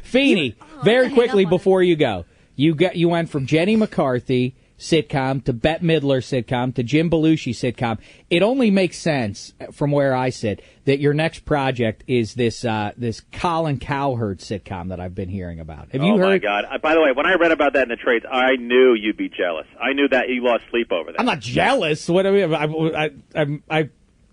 Feeney, very quickly before you go, you went from Jenny McCarthy sitcom to Bette Midler sitcom to Jim Belushi sitcom. It only makes sense from where I sit that your next project is this Colin Cowherd sitcom that I've been hearing about. Have you heard? Oh my God! By the way, when I read about that in the trades, I knew you'd be jealous. I knew that you lost sleep over that. I'm not jealous. What I mean,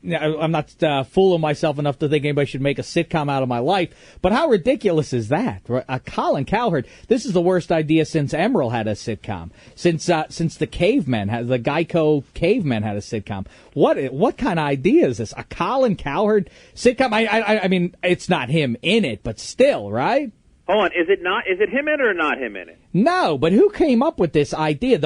I'm not fooling myself enough to think anybody should make a sitcom out of my life. But how ridiculous is that? Colin Cowherd. This is the worst idea since Emeril had a sitcom. Since the the Geico cavemen had a sitcom. What kind of idea is this? A Colin Cowherd sitcom? I mean, it's not him in it, but still, right? Hold on, is it him in it or not him in it? No, but who came up with this idea?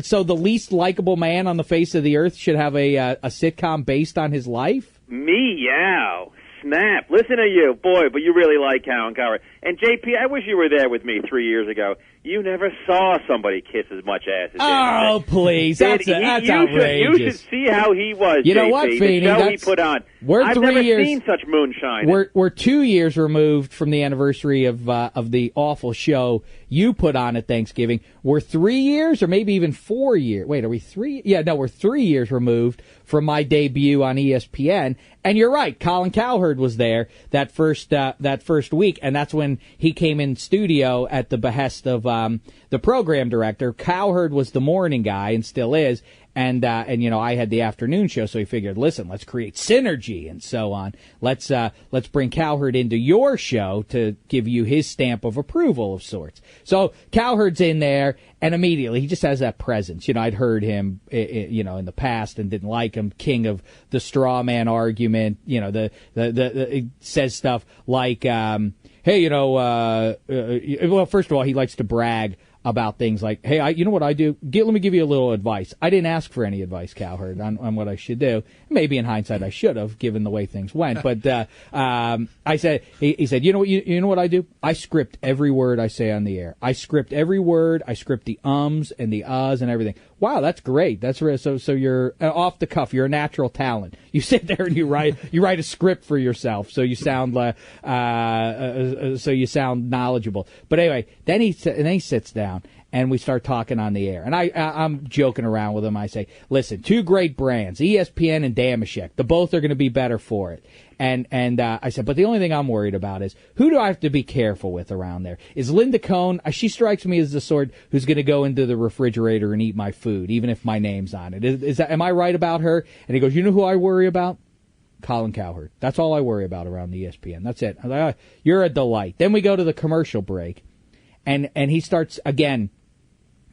So the least likable man on the face of the earth should have a sitcom based on his life? Meow. Snap. Listen to you. Boy, but you really like Colin Cowherd. And JP, I wish you were there with me 3 years ago. You never saw somebody kiss as much ass as him. Oh, please. That's outrageous. You should see how he was, You JP, know what, Feeney? the show he put on. I've never seen such moonshine. We're 2 years removed from the anniversary of the awful show you put on at Thanksgiving. We're 3 years or maybe even 4 years. Wait, are we 3? Yeah, no, we're 3 years removed from my debut on ESPN. And you're right, Colin Cowherd was there that first week, and that's when he came in studio at the behest of the program director. Cowherd was the morning guy and still is. And you know, I had the afternoon show, so he figured, listen, let's create synergy and so on. Let's bring Cowherd into your show to give you his stamp of approval of sorts. So Cowherd's in there, and immediately he just has that presence. You know, I'd heard him, you know, in the past and didn't like him. King of the straw man argument. You know, he says stuff like, hey, you know, well, first of all, he likes to brag about things like, hey, you know what I do? Let me give you a little advice. I didn't ask for any advice, Cowherd, on what I should do. Maybe in hindsight I should have, given the way things went. But I said, he said, you know what I do? I script every word I say on the air. I script every word. I script the ums and the uhs and everything. Wow, that's great. That's so you're off the cuff. You're a natural talent. You sit there and you write a script for yourself, so you sound knowledgeable. But anyway, then he sits down and we start talking on the air. And I'm joking around with him. I say, listen, two great brands, ESPN and Dameshek. The both are going to be better for it. And I said, but the only thing I'm worried about is who do I have to be careful with around there? Is Linda Cohn? She strikes me as the sort who's going to go into the refrigerator and eat my food, even if my name's on it. Am I right about her? And he goes, you know who I worry about? Colin Cowherd. That's all I worry about around the ESPN. That's it. I'm like, you're a delight. Then we go to the commercial break, and he starts again.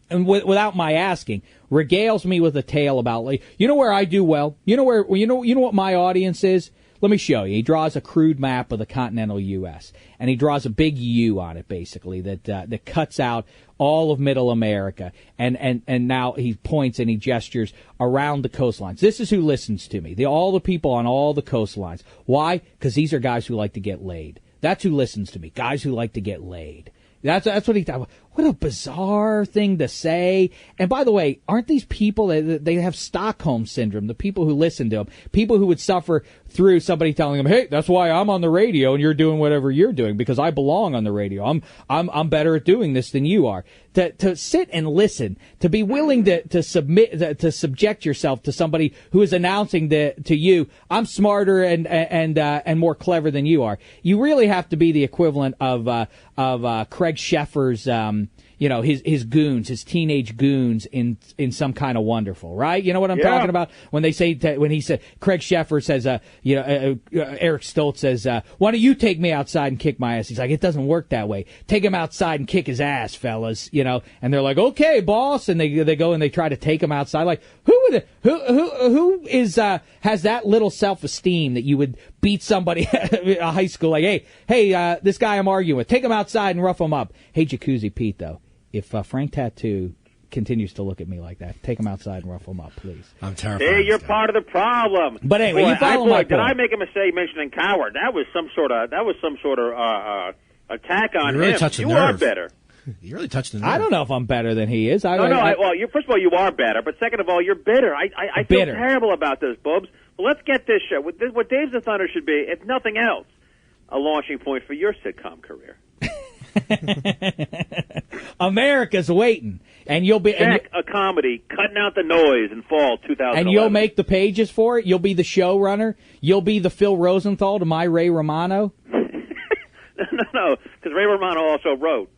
And without my asking, regales me with a tale about, like, you know where I do well? You know what my audience is? Let me show you. He draws a crude map of the continental U.S., and he draws a big U on it, basically, that cuts out all of Middle America. And now he points and he gestures around the coastlines. This is who listens to me. All the people on all the coastlines. Why? Because these are guys who like to get laid. That's who listens to me. Guys who like to get laid. That's what he thought. What a bizarre thing to say. And by the way, aren't these people, they have Stockholm syndrome, the people who listen to him, people who would suffer through somebody telling them, hey, that's why I'm on the radio and you're doing whatever you're doing, because I belong on the radio. I'm better at doing this than you are. To sit and listen, to be willing to subject yourself to somebody who is announcing to you, I'm smarter and more clever than you are. You really have to be the equivalent of Craig Sheffer's, his goons, his teenage goons in Some Kind of Wonderful, right? You know what I'm talking about? When he said, Craig Sheffer says, Eric Stoltz says, why don't you take me outside and kick my ass? He's like, it doesn't work that way. Take him outside and kick his ass, fellas, and they're like, okay, boss. And they go and they try to take him outside. Like, who has that little self-esteem that you would beat somebody at high school? Like, hey, this guy I'm arguing with, take him outside and rough him up. Hey, Jacuzzi Pete, though. If Frank Tattoo continues to look at me like that, take him outside and rough him up, please. I'm terrified. Hey, you're part of the problem. But anyway, you follow my point. Did I make a mistake mentioning Cowherd? That was some sort of attack on him. Really touched the you nerve. are better. You really touched the nerve. I don't know if I'm better than he is. First of all, you are better, but second of all, you're bitter. I feel terrible about this, Bubs. Well, let's get this show. What Dave's the Thunder should be, if nothing else, a launching point for your sitcom career. America's waiting, and you'll be Check a comedy, cutting out the noise in fall 2011. and you'll make the pages for it. You'll be the showrunner. You'll be the Phil Rosenthal to my Ray Romano. No, because Ray Romano also wrote.